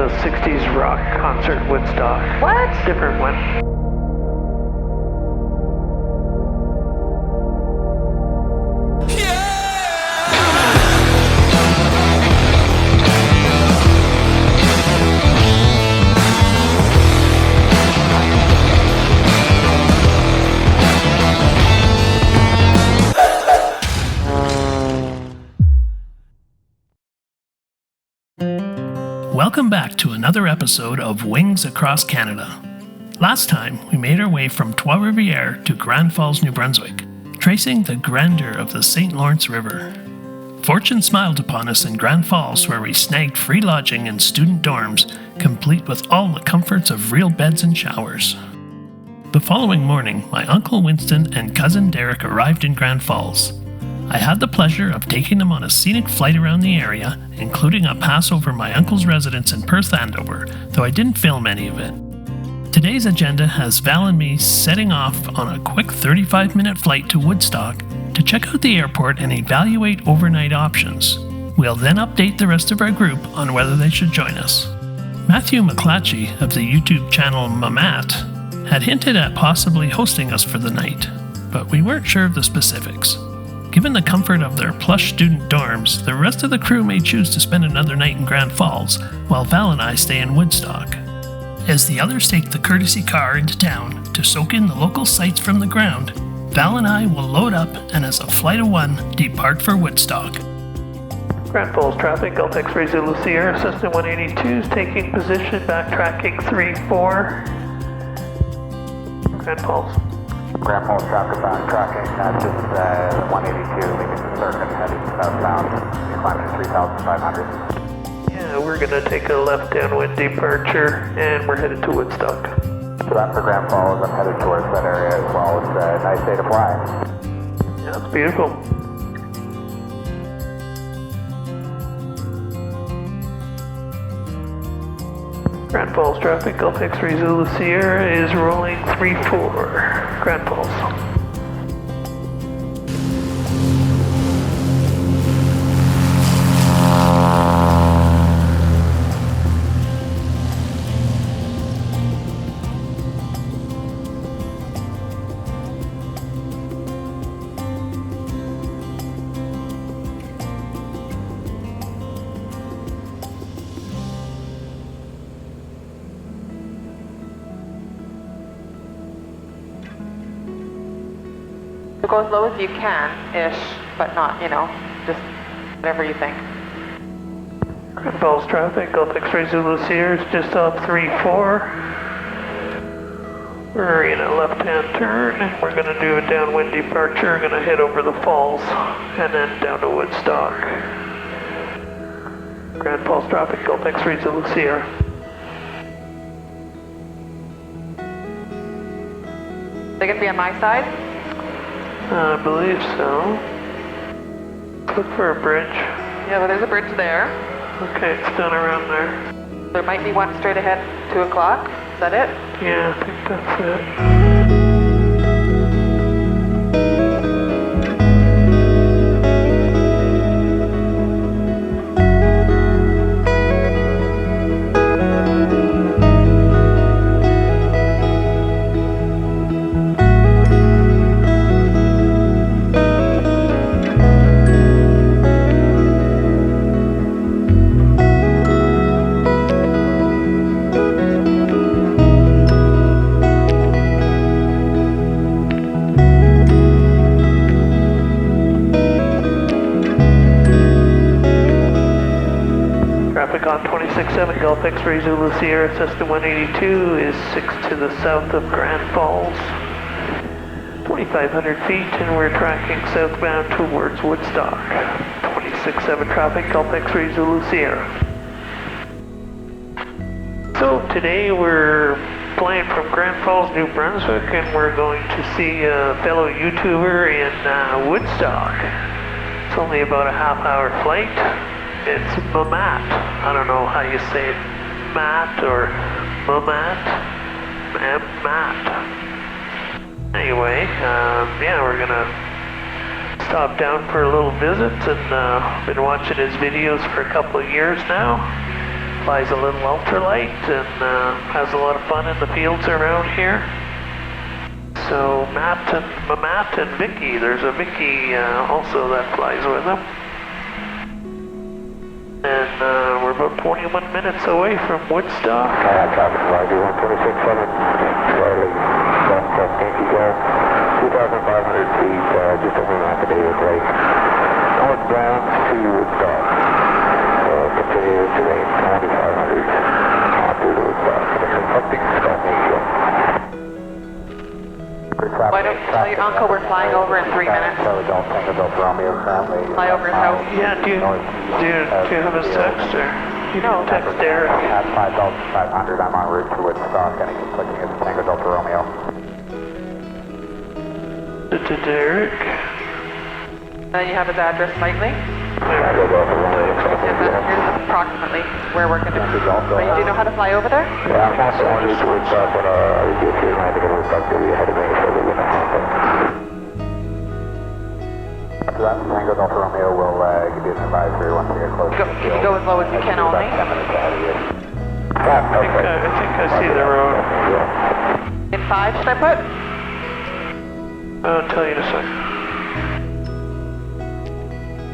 a 60s rock concert Woodstock. What? Different one. Welcome back to another episode of Wings Across Canada. Last time, we made our way from Trois-Rivières to Grand Falls, New Brunswick, tracing the grandeur of the St. Lawrence River. Fortune smiled upon us in Grand Falls, where we snagged free lodging in student dorms, complete with all the comforts of real beds and showers. The following morning, my Uncle Winston and Cousin Derek arrived in Grand Falls. I had the pleasure of taking them on a scenic flight around the area, including a pass over my uncle's residence in Perth, Andover, though I didn't film any of it. Today's agenda has Val and me setting off on a quick 35-minute flight to Woodstock to check out the airport and evaluate overnight options. We'll then update the rest of our group on whether they should join us. Matthew McLatchy of the YouTube channel Mamat had hinted at possibly hosting us for the night, but we weren't sure of the specifics. Given the comfort of their plush student dorms, the rest of the crew may choose to spend another night in Grand Falls, while Val and I stay in Woodstock. As the others take the courtesy car into town to soak in the local sights from the ground, Val and I will load up and, as a flight of one, depart for Woodstock. Grand Falls traffic, Gulf X-ray Zulu Sierra, Cessna 182 is taking position, backtracking 3-4. Grand Falls. Grand Falls traffic backtracking, that's just 182, leaving the circuit, heading southbound, climbing to 3,500. Yeah, we're gonna take a left downwind departure, and we're headed to Woodstock. So that's for Grand Falls. I'm headed towards that area as well. It's a nice day to fly. Yeah, it's beautiful. Grand Falls traffic, Gulf X-ray Zulu Sierra is rolling 3-4. Grand Falls. Go as low as you can-ish, but not, just whatever you think. Grand Falls traffic, Gulf X-ray Zulu Sierra is just off 3-4. We're in a left-hand turn, and we're going to do a downwind departure. We're going to head over the falls, and then down to Woodstock. Grand Falls traffic, Gulf X-ray Zulu Sierra. They gonna be on my side? I believe so. Look for a bridge. Yeah, well, there's a bridge there. Okay, it's done around there. There might be one straight ahead, 2 o'clock. Is that it? Yeah, I think that's it. On 26-7 Gulf X-ray Zulu Sierra, Cessna 182 is 6 to the south of Grand Falls. 2,500 feet, and we're tracking southbound towards Woodstock. 26-7 traffic, Gulf X-ray Zulu Sierra. So today we're flying from Grand Falls, New Brunswick, and we're going to see a fellow YouTuber in Woodstock. It's only about a half-hour flight. It's Mamat. I don't know how you say it. Matt or Mamat. Matt. Anyway, we're gonna stop down for a little visit, and been watching his videos for a couple of years now. flies a little ultralight and has a lot of fun in the fields around here. So Matt and Vicky, there's a Vicky also that flies with him. And we're about 21 minutes away from Woodstock. Traffic, Roger, 126.7, Charlie, South Yankee Golf, 2,500 feet, just over Accommodations Lake, northbound to Woodstock. Continue to range 2,500 on through to Woodstock. Conflicting Golf Angel. Why don't you tell your uncle we're flying over in 3 minutes? Fly over his house. Yeah, do you have his text or? You can text Derek. At 5,500, I'm en route to Woodstock, and he's clicking his Tango Delta Romeo. To Derek. Then you have his address slightly. Tango Delta Romeo. Here's approximately where we're going to be. But you do know how to fly over there? Yeah, I'm also en route to Woodstock, but I get here landing in Woodstock, you'll be ahead of me, so we're going to happen. After that, Tango Delta Romeo will give you an advisory once we get close. You go as low as you can only. About 10 minutes ahead of you. I think I see the road. In 5, should I put? I'll tell you in a second.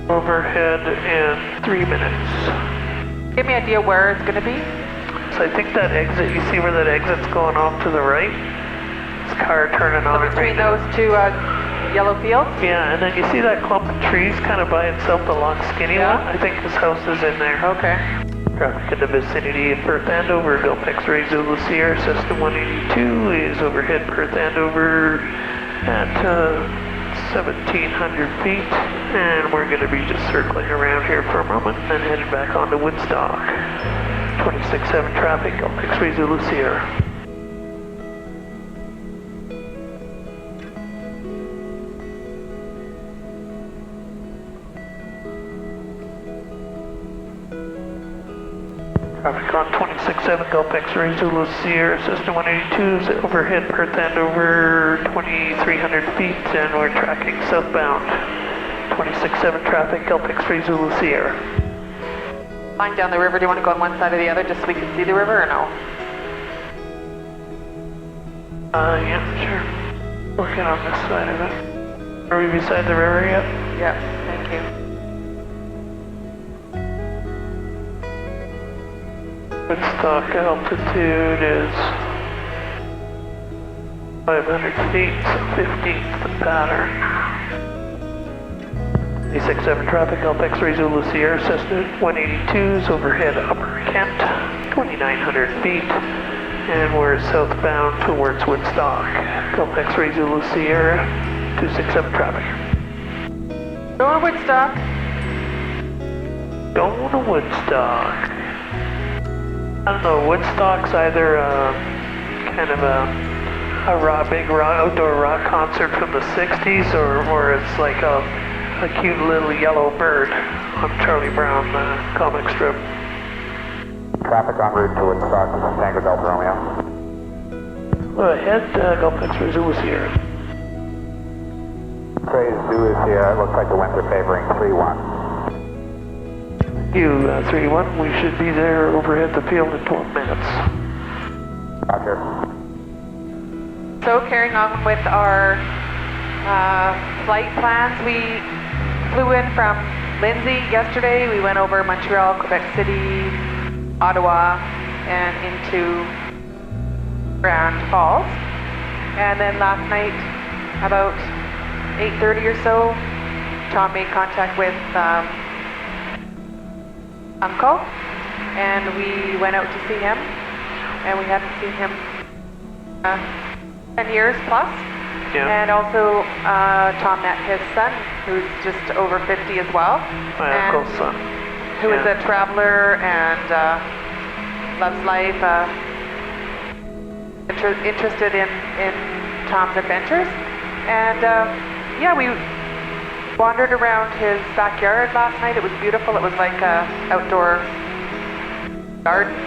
Overhead in 3 minutes. Give me an idea where it's going to be. So I think that exit, you see where that exit's going off to the right? This car turning So on it between right now. those two yellow fields? Yeah, and then you see that clump of trees kind of by itself, the long skinny Yeah. one? I think his house is in there. Okay. Traffic in the vicinity of Perth Andover, Gulf X-ray Zulu Sierra, Cessna 182 is overhead Perth Andover at 1,700 feet, and we're going to be just circling around here for a moment and then headed back on to Woodstock. 26.7 traffic, Gulf X-ray Zulu Sierra. Traffic on 26.7 Gulf X-ray Zulu Sierra, Cessna 182 is overhead Perth Andover 2,300 feet, and we're tracking southbound. 26.7 traffic, Gulf X-ray Zulu Sierra. Flying down the river, do you want to go on one side or the other just so we can see the river or no? Yeah, sure. Working on this side of it. Are we beside the river yet? Yep, thank you. Woodstock altitude is 500 feet, so 15th the pattern. 26.7 traffic, Gulf X-ray Zulu Sierra, Cessna 182s overhead Upper Kent, 2,900 feet, and we're southbound towards Woodstock. Gulf X-ray Zulu Sierra, 267 traffic. Going to Woodstock. Going to Woodstock. I don't know, Woodstock's either kind of a big outdoor rock concert from the 60s, or it's like a cute little yellow bird on Charlie Brown comic strip. Traffic en route to Woodstock, this is Tango Delta Romeo. Ahead, Gulf X-ray Zulu Sierra. X-ray Zulu Sierra, it looks like the winds are favoring 3-1. You, 3-1, we should be there overhead the field in 12 minutes. Roger. So carrying on with our flight plans, we flew in from Lindsay yesterday. We went over Montreal, Quebec City, Ottawa, and into Grand Falls. And then last night, about 8:30 or so, Tom made contact with Uncle, and we went out to see him, and we haven't seen him 10 years plus. Yeah. And also Tom met his son, who's just over 50 as well. My uncle's son. Who is a traveler and loves life, interested in Tom's adventures. And yeah, we wandered around his backyard last night. It was beautiful. It was like outdoor gardens.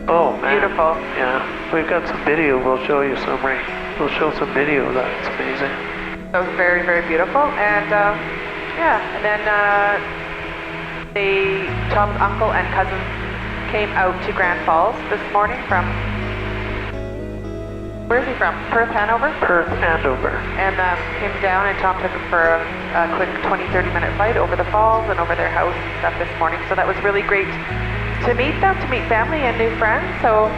Oh man. Beautiful. Yeah. We've got some video. We'll show you some, right? We'll show some video of that. It's amazing. It was very, very beautiful. And yeah, and then Tom's uncle and cousin came out to Grand Falls this morning from, where is he from? Perth, Hanover? Perth, Andover. And came down, and Tom took him for a quick 20-30 minute flight over the falls and over their house and stuff this morning. So that was really great to meet them, to meet family and new friends. So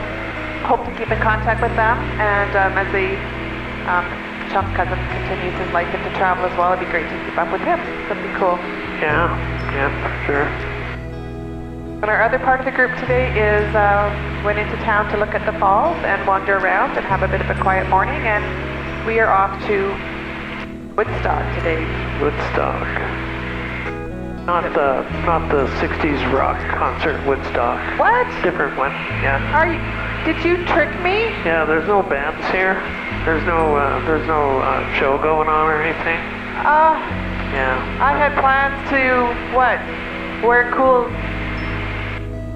hope to keep in contact with them. And as the Chum's cousin continues his life into travel as well, it'd be great to keep up with him. That'd be cool. Yeah, for sure. And our other part of the group today is went into town to look at the falls and wander around and have a bit of a quiet morning, and we are off to Woodstock today. Woodstock. Not the 60s rock concert Woodstock. What? Different one, yeah. Did you trick me? Yeah, there's no bands here. There's no show going on or anything. Yeah. I had plans to, wear cool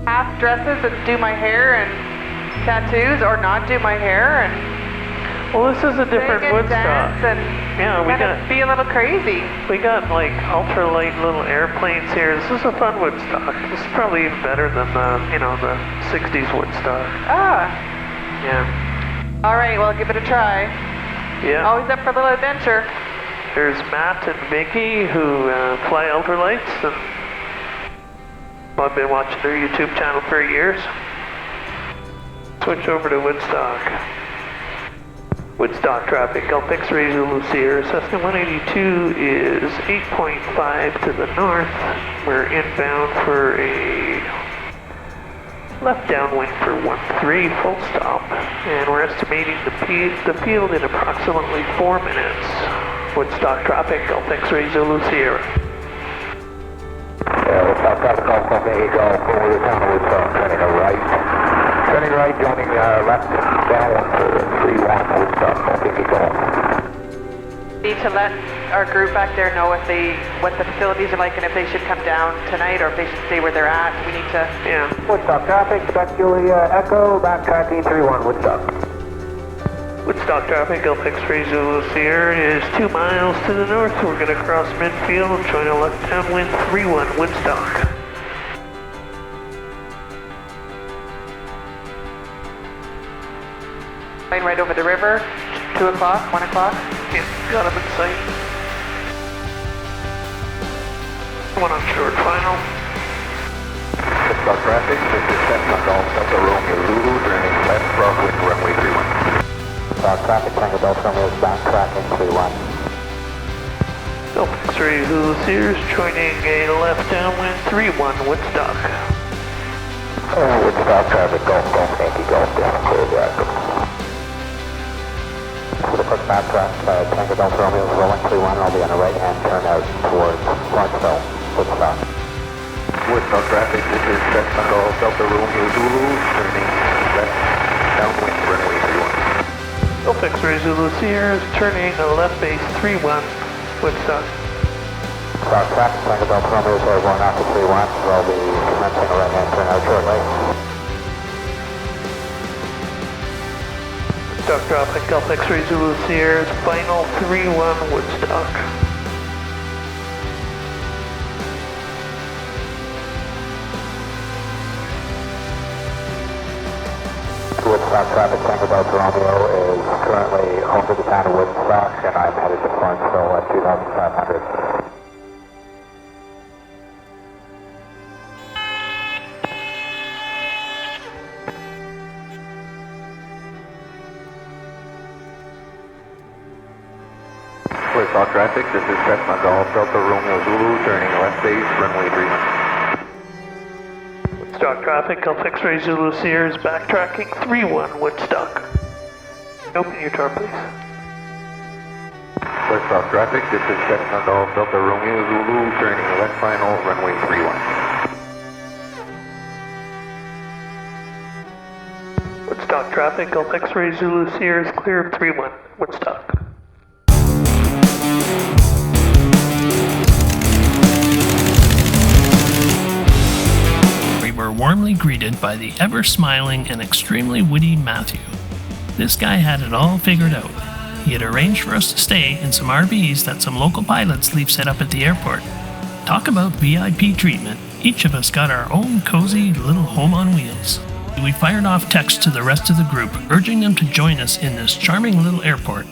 half dresses and do my hair and tattoos, or not do my hair and Well, this is a different sing and Woodstock. dance and Yeah, be a little crazy. we got like ultralight little airplanes here. This is a fun Woodstock. This is probably even better than the 60s Woodstock. Yeah. All right, well, give it a try. Yeah. Always up for a little adventure. There's Matt and Mickey who fly ultralights, and I've been watching their YouTube channel for years. Switch over to Woodstock. Woodstock traffic, Gulf X-ray Zulu Sierra, Cessna 182 is 8.5 to the north. We're inbound for a left downwind for 13, full stop. And we're estimating the field in approximately 4 minutes. Woodstock traffic, Gulf X-ray Zulu Sierra. Woodstock traffic, Golf Golf Yankee Golf, over the town of Woodstock, turning right. Turning right, joining left downwind for 31 Woodstock, Golf Yankee Golf. Need to let our group back there know what the facilities are like and if they should come down tonight or if they should stay where they're at. We need to... Yeah. Woodstock traffic, Quebec Julia Echo, backtracking 31 Woodstock. Woodstock traffic, Gulf X-ray Zulu Sierra is 2 miles to the north. We're going to cross midfield and join a left downwind 31 Woodstock. Plane right over the river, 2 o'clock, 1 o'clock. Yeah, got him in sight. One on short final. Woodstock traffic, this is Cessna Golf Delta Romeo Zulu, turning left crosswind runway 31. Woodstock traffic, Tango Delta Romeo is backtracking 31. Gulf X-ray Zulu Sierra is joining a left downwind 31 Woodstock. Woodstock traffic, Golf Golf Yankee Golf down and clear the active. For the quick backtrack, Tango Delta Romeo is rolling 31, I'll be on a right-hand turn out towards Lawrenceville, Woodstock. Woodstock traffic, this is Cessna Golf Delta Romeo Zulu, turning left downwind runway 31. Gulf X-ray Zulu Sierra is turning a left base 31 Woodstock. Woodstock traffic, Tango Delta Romeo is going off to 31, we'll be commencing a right-hand turn out shortly. Woodstock traffic, Gulf X-ray Zulu Sierra is final 31 Woodstock. Woodstock traffic, Tango Delta Romeo is currently over the town of Woodstock, and I'm headed to Lawrenceville at 2,500. Woodstock traffic, this is Cessna Golf Delta Romeo Zulu, turning left base, runway 31. Woodstock traffic, Gulf X-ray Zulu Sierra is backtracking 31 Woodstock. Open your door, please. Woodstock traffic, this is Cessna Golf Delta Romeo Zulu, turning left final, runway 31. Woodstock traffic, Gulf X-ray Zulu Sierra is clear of 31 Woodstock. We were warmly greeted by the ever-smiling and extremely witty Matthew. This guy had it all figured out. He had arranged for us to stay in some RVs that some local pilots leave set up at the airport. Talk about VIP treatment. each of us got our own cozy little home on wheels. We fired off texts to the rest of the group, urging them to join us in this charming little airport.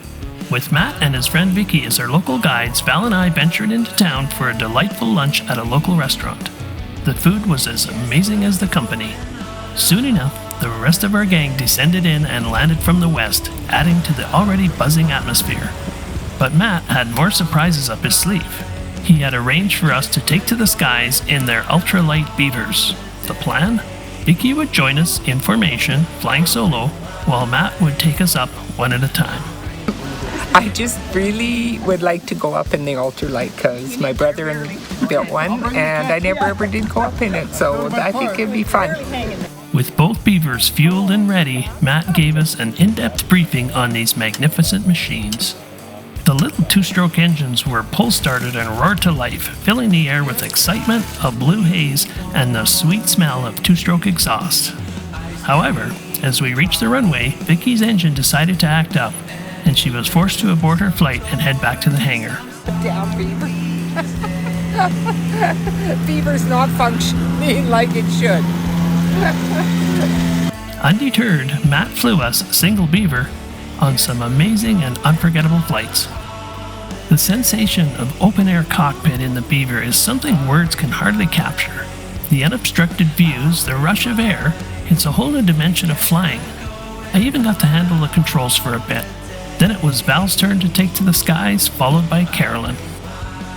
With Matt and his friend Vicky as our local guides, Val and I ventured into town for a delightful lunch at a local restaurant. The food was as amazing as the company. Soon enough, the rest of our gang descended in and landed from the west, adding to the already buzzing atmosphere. But Matt had more surprises up his sleeve. He had arranged for us to take to the skies in their ultralight Beavers. The plan? Vicky would join us in formation, flying solo, while Matt would take us up one at a time. I just really would like to go up in the ultralight because my brother built one and I never ever did go up in it, so I think it'd be fun. With both Beavers fueled and ready, Matt gave us an in-depth briefing on these magnificent machines. The little two-stroke engines were pull-started and roared to life, filling the air with excitement, a blue haze, and the sweet smell of two-stroke exhaust. However, as we reached the runway, Vicky's engine decided to act up, and she was forced to abort her flight and head back to the hangar. Down, Beaver. Beaver's not functioning like it should. Undeterred, Matt flew us, single Beaver, on some amazing and unforgettable flights. The sensation of open-air cockpit in the Beaver is something words can hardly capture. The unobstructed views, the rush of air, it's a whole new dimension of flying. I even got to handle the controls for a bit. Then it was Val's turn to take to the skies, followed by Carolyn.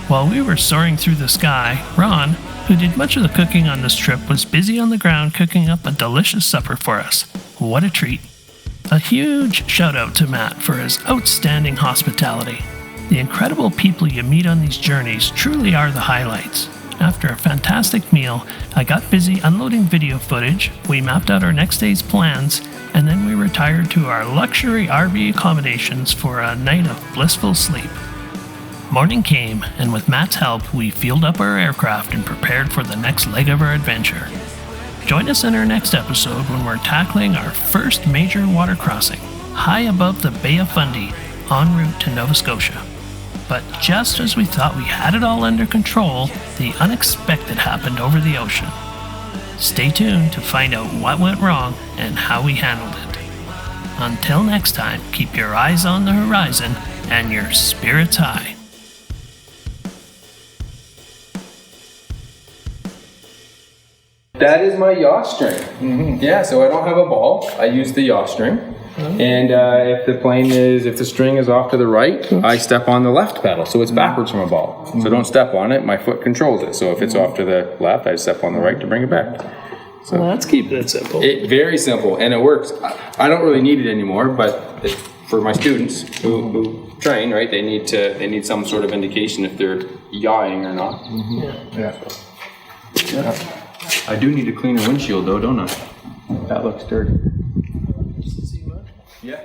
While we were soaring through the sky, Ron, who did much of the cooking on this trip, was busy on the ground cooking up a delicious supper for us. What a treat. A huge shout out to Matt for his outstanding hospitality. The incredible people you meet on these journeys truly are the highlights. After a fantastic meal, I got busy unloading video footage, we mapped out our next day's plans, and then we retired to our luxury RV accommodations for a night of blissful sleep. Morning came, and with Matt's help, we fueled up our aircraft and prepared for the next leg of our adventure. Join us in our next episode when we're tackling our first major water crossing, high above the Bay of Fundy, en route to Nova Scotia. But just as we thought we had it all under control, the unexpected happened over the ocean. Stay tuned to find out what went wrong and how we handled it. Until next time, keep your eyes on the horizon and your spirits high. That is my yaw string. Mm-hmm. Yeah, so I don't have a ball. I use the yaw string. Mm-hmm. And if the string is off to the right, I step on the left pedal. So it's backwards from a ball. Mm-hmm. So don't step on it. My foot controls it. So if it's off to the left, I step on the right to bring it back. So well, let's keep it simple. Very simple, and it works. I don't really need it anymore, but for my students who train, right, they need some sort of indication if they're yawing or not. Mm-hmm. Yeah. I do need to clean a windshield though, don't I? That looks dirty. Yeah.